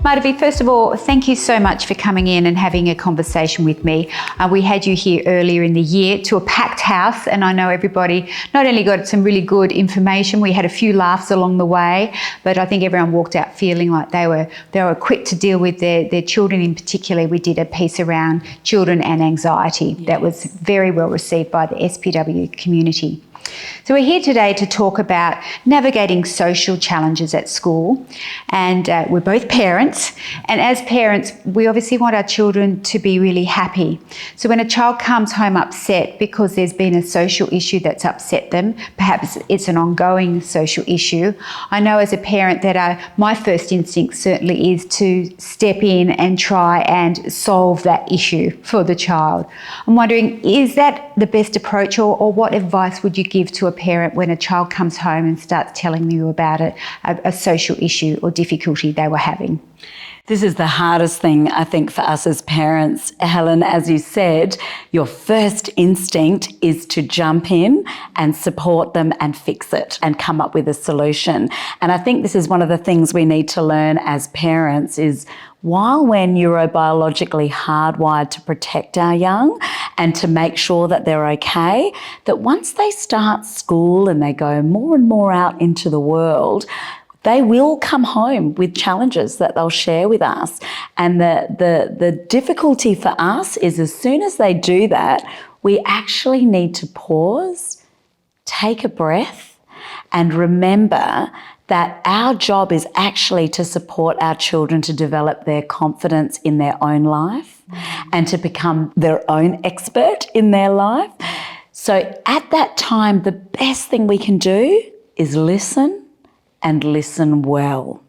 Madhavi, first of all, thank you so much for coming in and having a conversation with me. We had you here earlier in the year to a packed house, and I know everybody not only got some really good information, we had a few laughs along the way, but I think everyone walked out feeling like they were equipped to deal with their children. In particular, we did a piece around children and anxiety that was very well received by the SPW community. So we're here today to talk about navigating social challenges at school, and we're both parents, and as parents we obviously want our children to be really happy. So when a child comes home upset because there's been a social issue that's upset them, perhaps it's an ongoing social issue, I know as a parent that my first instinct certainly is to step in and try and solve that issue for the child. I'm wondering, is that the best approach, or what advice would you give to a parent when a child comes home and starts telling you about a social issue or difficulty they were having? This is the hardest thing, I think, for us as parents. Helen, as you said, your first instinct is to jump in and support them and fix it and come up with a solution. And I think this is one of the things we need to learn as parents is, while we're neurobiologically hardwired to protect our young and to make sure that they're okay, that once they start school and they go more and more out into the world, they will come home with challenges that they'll share with us. And the difficulty for us is, as soon as they do that, we actually need to pause, take a breath, and remember that our job is actually to support our children to develop their confidence in their own life and to become their own expert in their life. So at that time, the best thing we can do is listen, and listen well.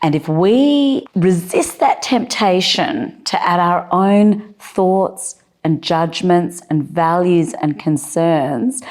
And if we resist that temptation to add our own thoughts and judgments and values and concerns,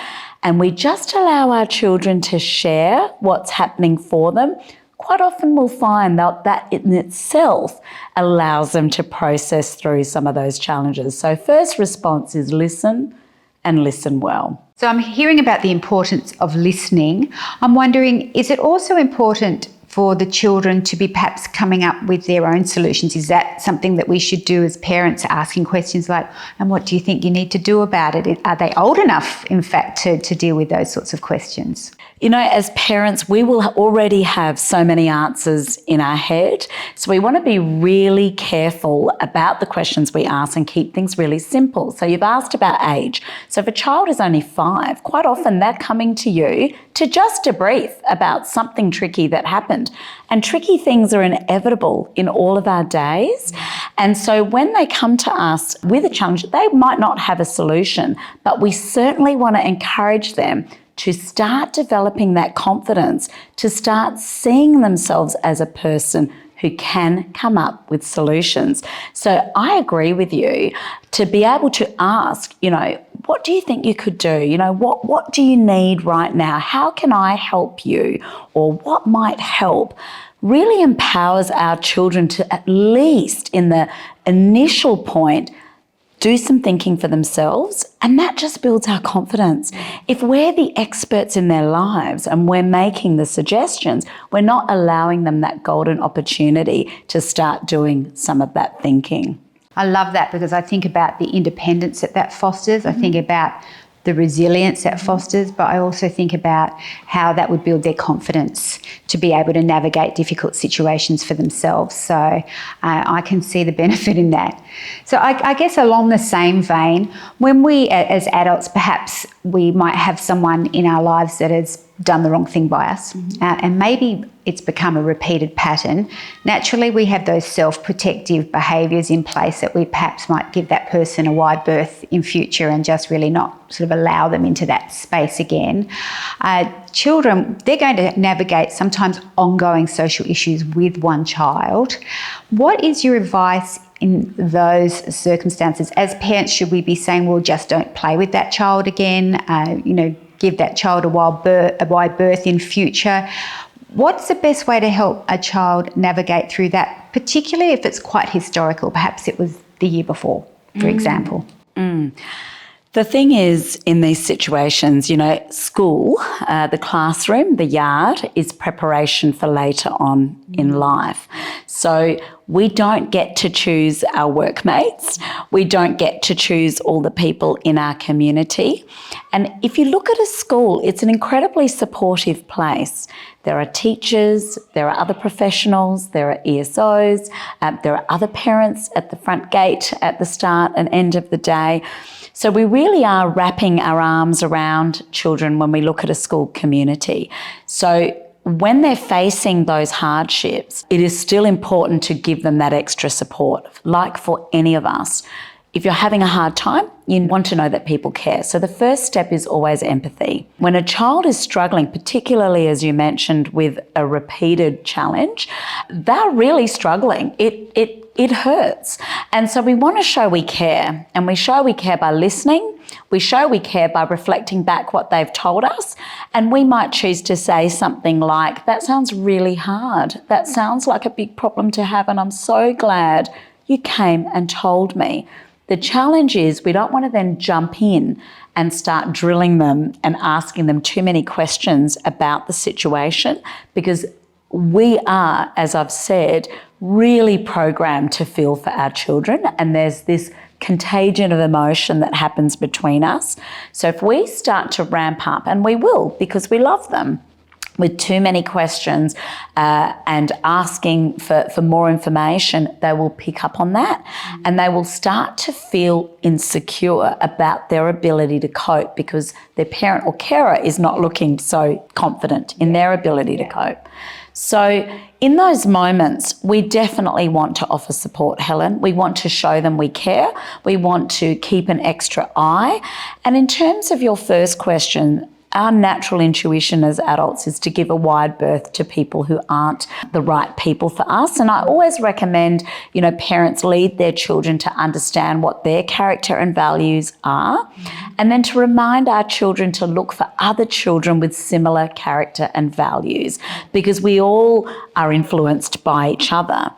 and we just allow our children to share what's happening for them, quite often we'll find that in itself allows them to process through some of those challenges. So first response is listen, and listen well. So I'm hearing about the importance of listening. I'm wondering, is it also important for the children to be perhaps coming up with their own solutions? Is that something that we should do as parents, asking questions like, and what do you think you need to do about it? Are they old enough, in fact, to deal with those sorts of questions? You know, as parents, we will already have so many answers in our head. So we want to be really careful about the questions we ask and keep things really simple. So you've asked about age. So if a child is only 5, quite often they're coming to you to just debrief about something tricky that happened. And tricky things are inevitable in all of our days. And so when they come to us with a challenge, they might not have a solution, but we certainly want to encourage them to start developing that confidence, to start seeing themselves as a person who can come up with solutions. So I agree with you to be able to ask, what do you think you could do? What do you need right now? How can I help you? Or what might help? Really empowers our children to, at least in the initial point, do some thinking for themselves, and that just builds our confidence. If we're the experts in their lives and we're making the suggestions, we're not allowing them that golden opportunity to start doing some of that thinking. I love that, because I think about the independence that fosters. I think about the resilience that fosters, but I also think about how that would build their confidence to be able to navigate difficult situations for themselves. So I can see the benefit in that. So I guess along the same vein, when we as adults, perhaps we might have someone in our lives that has done the wrong thing by us, and maybe it's become a repeated pattern. Naturally, we have those self-protective behaviours in place that we perhaps might give that person a wide berth in future and just really not sort of allow them into that space again. Children, they're going to navigate sometimes ongoing social issues with one child. What is your advice in those circumstances? As parents, should we be saying, well, just don't play with that child again, give that child a wide berth in future? What's the best way to help a child navigate through that, particularly if it's quite historical? Perhaps it was the year before, for example. The thing is, in these situations, school, the classroom, the yard is preparation for later on in life. So we don't get to choose our workmates. We don't get to choose all the people in our community. And if you look at a school, it's an incredibly supportive place. There are teachers, there are other professionals, there are ESOs, there are other parents at the front gate at the start and end of the day. So we really are wrapping our arms around children when we look at a school community. So when they're facing those hardships, it is still important to give them that extra support. Like for any of us, if you're having a hard time, you want to know that people care. So the first step is always empathy. When a child is struggling, particularly as you mentioned with a repeated challenge, they're really struggling. It hurts. And so we want to show we care. And we show we care by listening. We show we care by reflecting back what they've told us. And we might choose to say something like, that sounds really hard. That sounds like a big problem to have. And I'm so glad you came and told me. The challenge is we don't want to then jump in and start drilling them and asking them too many questions about the situation, because we are, as I've said, really programmed to feel for our children, and there's this contagion of emotion that happens between us. So if we start to ramp up, and we will because we love them, with too many questions and asking for more information, they will pick up on that and they will start to feel insecure about their ability to cope because their parent or carer is not looking so confident in their ability to cope. So in those moments, we definitely want to offer support, Helen. We want to show them we care. We want to keep an extra eye. And in terms of your first question, our natural intuition as adults is to give a wide berth to people who aren't the right people for us. And I always recommend, parents lead their children to understand what their character and values are, and then to remind our children to look for other children with similar character and values, because we all are influenced by each other.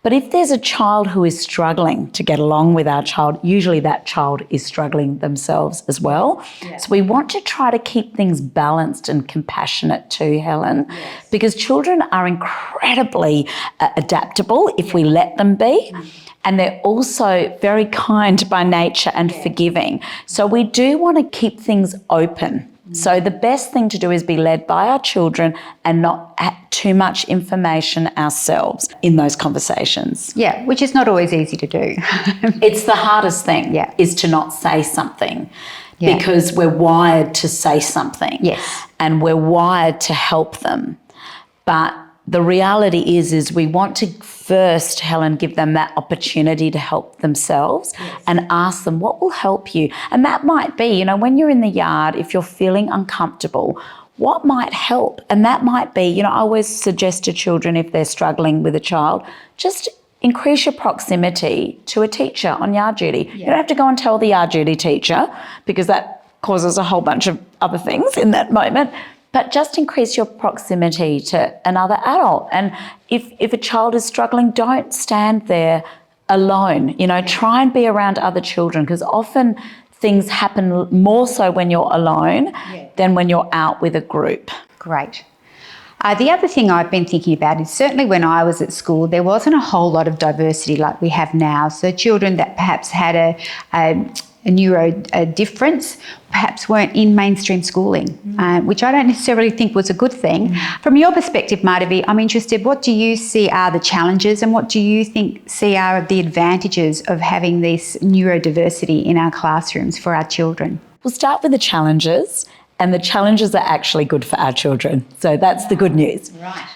But if there's a child who is struggling to get along with our child, usually that child is struggling themselves as well. Yeah. So we want to try to keep things balanced and compassionate too, Helen, because children are incredibly adaptable if we let them be. And they're also very kind by nature and forgiving. So we do want to keep things open. So the best thing to do is be led by our children and not add too much information ourselves in those conversations. Yeah, which is not always easy to do. It's the hardest thing, is to not say something, because we're wired to say something. Yes. And we're wired to help them. But the reality is we want to first, Helen, give them that opportunity to help themselves and ask them what will help you. And that might be, when you're in the yard, if you're feeling uncomfortable, what might help? And that might be, I always suggest to children if they're struggling with a child, just increase your proximity to a teacher on yard duty. You don't have to go and tell the yard duty teacher because that causes a whole bunch of other things in that moment. But just increase your proximity to another adult. And if a child is struggling, don't stand there alone. Try and be around other children, because often things happen more so when you're alone than when you're out with a group. Great. The other thing I've been thinking about is certainly when I was at school, there wasn't a whole lot of diversity like we have now. So children that perhaps had a neuro difference perhaps weren't in mainstream schooling, which I don't necessarily think was a good thing. From your perspective, Madhavi, I'm interested, what do you see are the challenges and what do you see are the advantages of having this neurodiversity in our classrooms for our children? We'll start with the challenges, and the challenges are actually good for our children. So that's the good news. Right.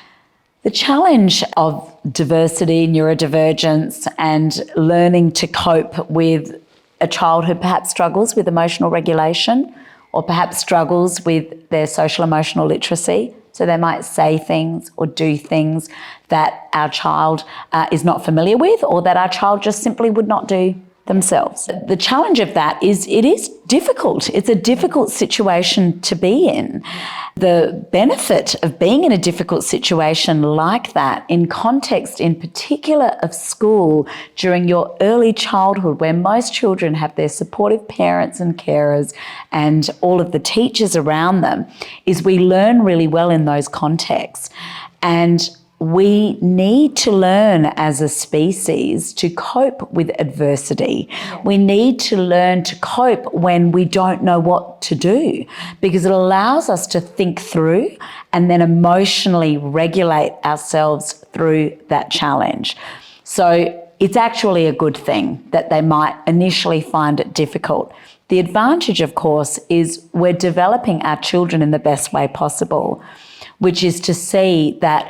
The challenge of diversity, neurodivergence, and learning to cope with a child who perhaps struggles with emotional regulation or perhaps struggles with their social emotional literacy. So they might say things or do things that our child is not familiar with, or that our child just simply would not do themselves. The challenge of that is it is difficult. It's a difficult situation to be in. The benefit of being in a difficult situation like that, in context in particular of school during your early childhood, where most children have their supportive parents and carers and all of the teachers around them, is we learn really well in those contexts. And we need to learn as a species to cope with adversity. We need to learn to cope when we don't know what to do, because it allows us to think through and then emotionally regulate ourselves through that challenge. So it's actually a good thing that they might initially find it difficult. The advantage, of course, is we're developing our children in the best way possible, which is to see that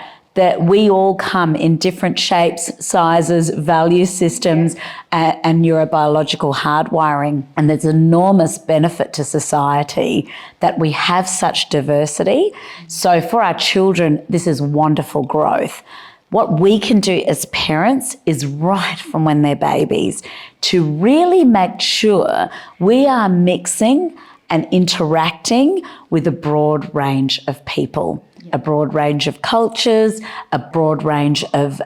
we all come in different shapes, sizes, value systems, and neurobiological hardwiring. And there's enormous benefit to society that we have such diversity. So for our children, this is wonderful growth. What we can do as parents is right from when they're babies to really make sure we are mixing and interacting with a broad range of people. A broad range of cultures, a broad range of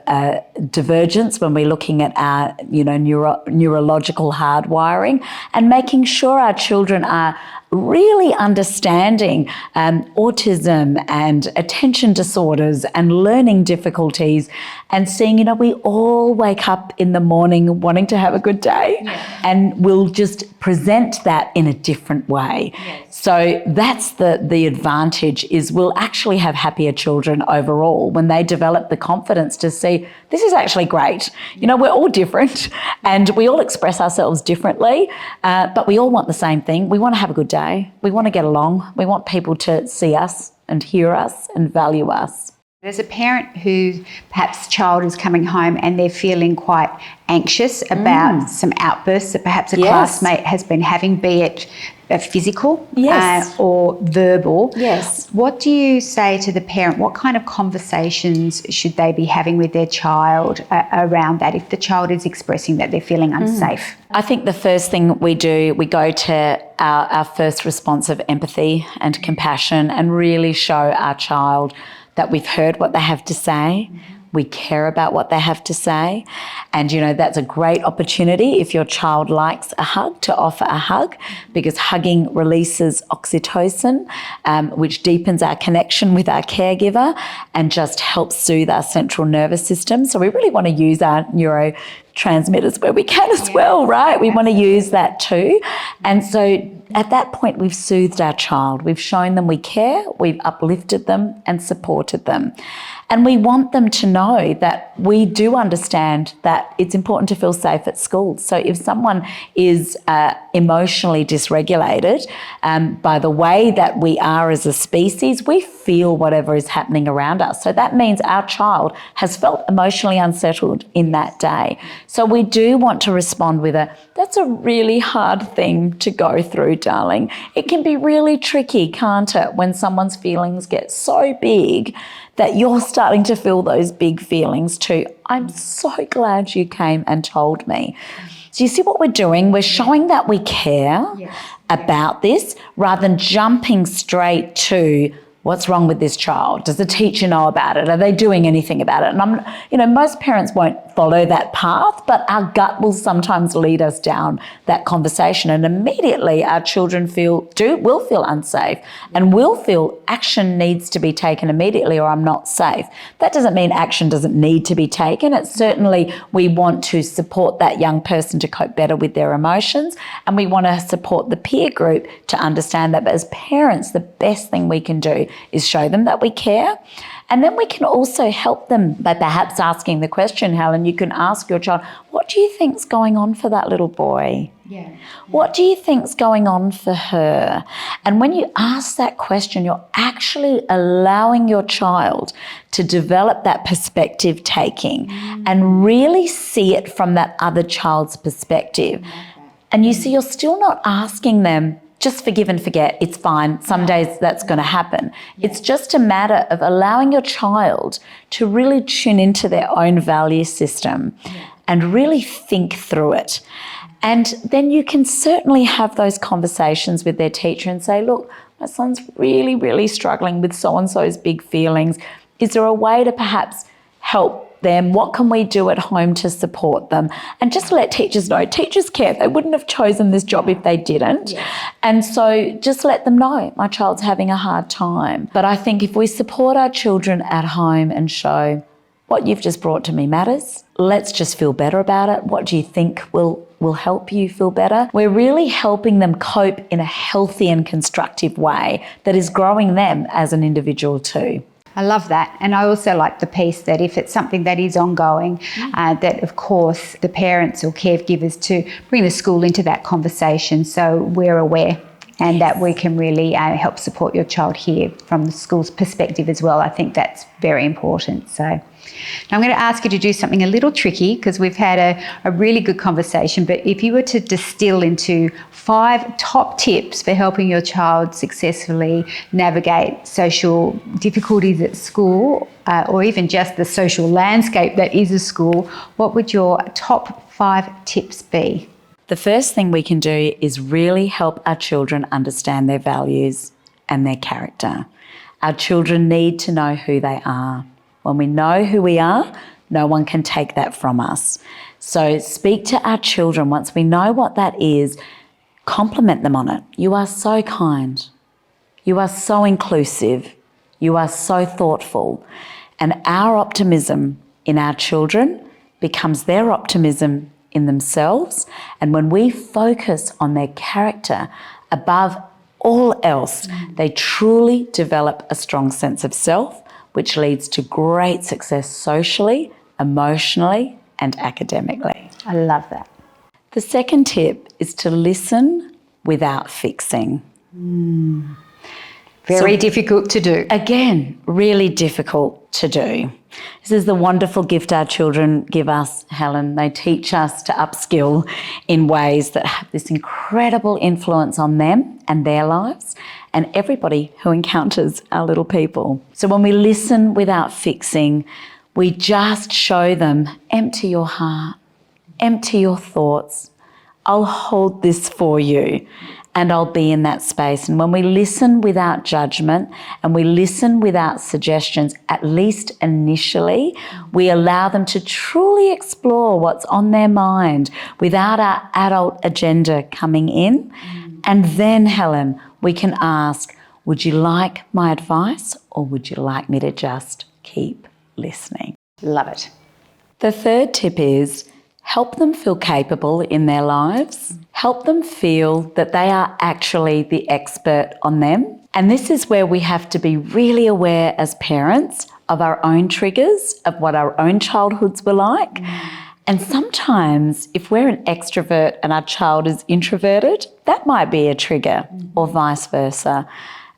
divergence when we're looking at our, neurological hardwiring, and making sure our children are really understanding autism and attention disorders and learning difficulties, and seeing, we all wake up in the morning wanting to have a good day, and we'll just present that in a different way. So that's the advantage, is we'll actually have happier children overall when they develop the confidence to see this is actually great. We're all different and we all express ourselves differently, but we all want the same thing. We want to have a good day. We want to get along. We want people to see us and hear us and value us. As a parent who perhaps child is coming home and they're feeling quite anxious about some outbursts that perhaps a classmate has been having, be it physical or verbal, what do you say to the parent? What kind of conversations should they be having with their child around that if the child is expressing that they're feeling unsafe? I think the first thing we do, we go to our first response of empathy and compassion, and really show our child that we've heard what they have to say, we care about what they have to say. And, that's a great opportunity if your child likes a hug, to offer a hug, because hugging releases oxytocin, which deepens our connection with our caregiver and just helps soothe our central nervous system. So we really want to use our neurotransmitters where we can as well, right? We want to use that too. And so at that point, we've soothed our child. We've shown them we care, we've uplifted them and supported them. And we want them to know that we do understand that it's important to feel safe at school. So if someone is emotionally dysregulated, by the way that we are as a species, we feel whatever is happening around us. So that means our child has felt emotionally unsettled in that day. So we do want to respond with that's a really hard thing to go through, darling. It can be really tricky, can't it, when someone's feelings get so big that you're starting to feel those big feelings too. I'm so glad you came and told me. So you see what we're doing? We're showing that we care about this, rather than jumping straight to what's wrong with this child? Does the teacher know about it? Are they doing anything about it? And most parents won't follow that path, but our gut will sometimes lead us down that conversation, and immediately our children will feel unsafe and will feel action needs to be taken immediately, or I'm not safe. That doesn't mean action doesn't need to be taken. It's certainly, we want to support that young person to cope better with their emotions, and we want to support the peer group to understand that. But as parents, the best thing we can do is show them that we care. And then we can also help them by perhaps asking the question, Helen, you can ask your child, what do you think's going on for that little boy? What do you think's going on for her? And when you ask that question, you're actually allowing your child to develop that perspective taking and really see it from that other child's perspective. And you see, you're still not asking them, just forgive and forget, it's fine, some days that's going to happen. It's just a matter of allowing your child to really tune into their own value system and really think through it. And then you can certainly have those conversations with their teacher and say, look, my son's really, really struggling with so-and-so's big feelings. Is there a way to perhaps help them? What can we do at home to support them? And just let teachers know. Teachers care. They wouldn't have chosen this job if they didn't. Yeah. And so just let them know my child's having a hard time. But I think if we support our children at home and show what you've just brought to me matters, let's just feel better about it. What do you think will help you feel better? We're really helping them cope in a healthy and constructive way that is growing them as an individual too. I love that. And I also like the piece that if it's something that is ongoing, that of course the parents or caregivers to bring the school into that conversation so we're aware and that we can really help support your child here from the school's perspective as well. I think that's very important. So now I'm going to ask you to do something a little tricky because we've had a really good conversation, but if you were to distill into 5 top tips for helping your child successfully navigate social difficulties at school or even just the social landscape that is a school, what would your top 5 tips be? The first thing we can do is really help our children understand their values and their character. Our children need to know who they are. When we know who we are, no one can take that from us. So speak to our children once we know what that is. Compliment them on it. You are so kind. You are so inclusive. You are so thoughtful. And our optimism in our children becomes their optimism in themselves. And when we focus on their character above all else, they truly develop a strong sense of self, which leads to great success socially, emotionally, and academically. I love that. The second tip is to listen without fixing. Very difficult to do. Again, really difficult to do. This is the wonderful gift our children give us, Helen. They teach us to upskill in ways that have this incredible influence on them and their lives and everybody who encounters our little people. So when we listen without fixing, we just show them, empty your heart, empty your thoughts. I'll hold this for you. And I'll be in that space. And when we listen without judgment and we listen without suggestions, at least initially, we allow them to truly explore what's on their mind without our adult agenda coming in. And then, Helen, we can ask, would you like my advice or would you like me to just keep listening? Love it. The third tip is help them feel capable in their lives. Help them feel that they are actually the expert on them. And this is where we have to be really aware as parents of our own triggers, of what our own childhoods were like. And sometimes if we're an extrovert and our child is introverted, that might be a trigger, or vice versa.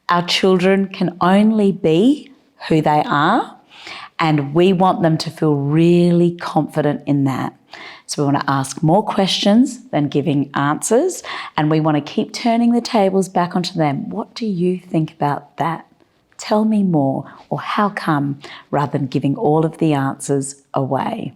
Our children can only be who they are, and we want them to feel really confident in that. So we want to ask more questions than giving answers, and we want to keep turning the tables back onto them. What do you think about that? Tell me more, or how come, rather than giving all of the answers away.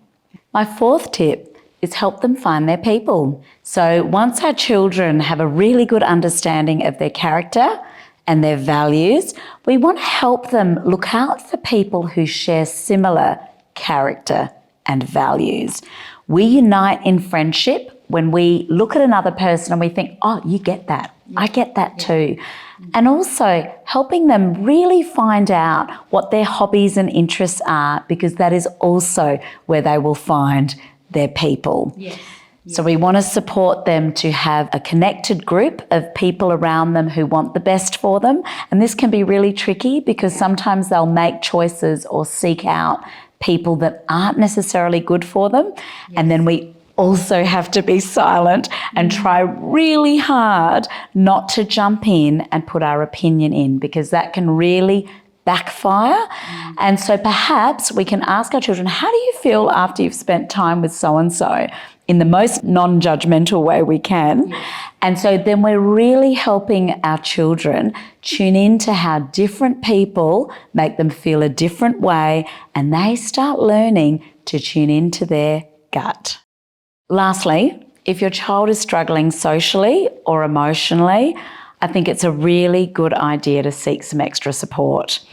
My fourth tip is help them find their people. So once our children have a really good understanding of their character and their values, we want to help them look out for people who share similar character and values. We unite in friendship when we look at another person and we think, oh, you get that. I get that too. And also helping them really find out what their hobbies and interests are, because that is also where they will find their people. Yes. So we want to support them to have a connected group of people around them who want the best for them. And this can be really tricky because sometimes they'll make choices or seek out people that aren't necessarily good for them. Yes. And then we also have to be silent and try really hard not to jump in and put our opinion in, because that can really backfire. And so perhaps we can ask our children, how do you feel after you've spent time with so-and-so, in the most non-judgmental way we can. Yes. And so then we're really helping our children tune into how different people make them feel a different way, and they start learning to tune into their gut. Lastly, if your child is struggling socially or emotionally, I think it's a really good idea to seek some extra support.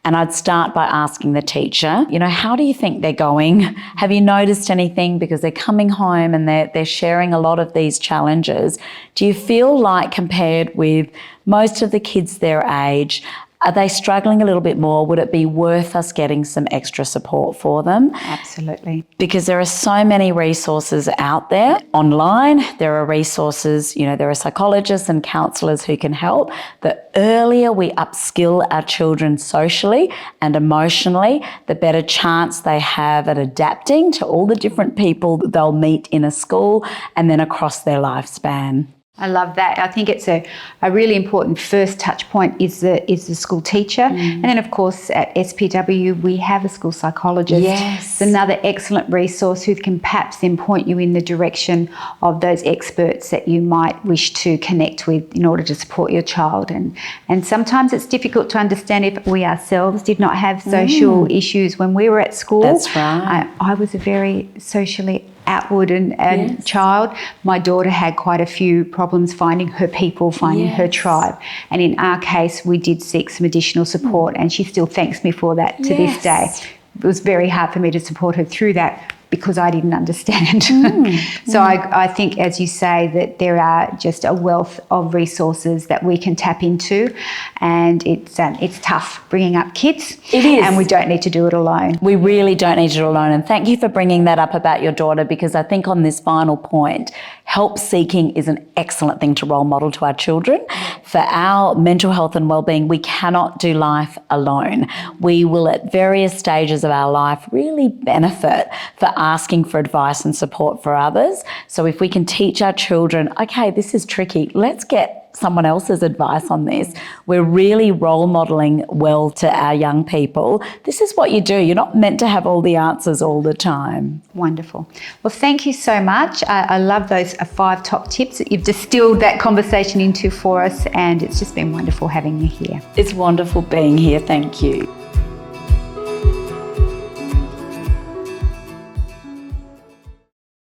And I'd start by asking the teacher, how do you think they're going? Have you noticed anything? Because they're coming home and they're sharing a lot of these challenges. Do you feel like, compared with most of the kids their age, are they struggling a little bit more? Would it be worth us getting some extra support for them? Absolutely. Because there are so many resources out there online. There are resources, there are psychologists and counsellors who can help. The earlier we upskill our children socially and emotionally, the better chance they have at adapting to all the different people that they'll meet in a school and then across their lifespan. I love that. I think it's a really important first touch point is the school teacher. And then, of course, at SPW, we have a school psychologist. Yes. It's another excellent resource who can perhaps then point you in the direction of those experts that you might wish to connect with in order to support your child. And sometimes it's difficult to understand if we ourselves did not have social issues when we were at school. That's right. I was a very socially outward and Yes. child. My daughter had quite a few problems finding her people, finding her tribe. And in our case, we did seek some additional support, and she still thanks me for that to this day. It was very hard for me to support her through that because I didn't understand. So I think, as you say, that there are just a wealth of resources that we can tap into, and it's tough bringing up kids. It is. And we don't need to do it alone. We really don't need you alone. And thank you for bringing that up about your daughter, because I think on this final point, help seeking is an excellent thing to role model to our children. For our mental health and wellbeing, we cannot do life alone. We will, at various stages of our life, really benefit for asking for advice and support for others. So if we can teach our children, okay, this is tricky, let's get someone else's advice on this. We're really role modeling well to our young people. This is what you do. You're not meant to have all the answers all the time. Wonderful. Well, thank you so much. I love those 5 top tips that you've distilled that conversation into for us, and it's just been wonderful having you here. It's wonderful being here. Thank you.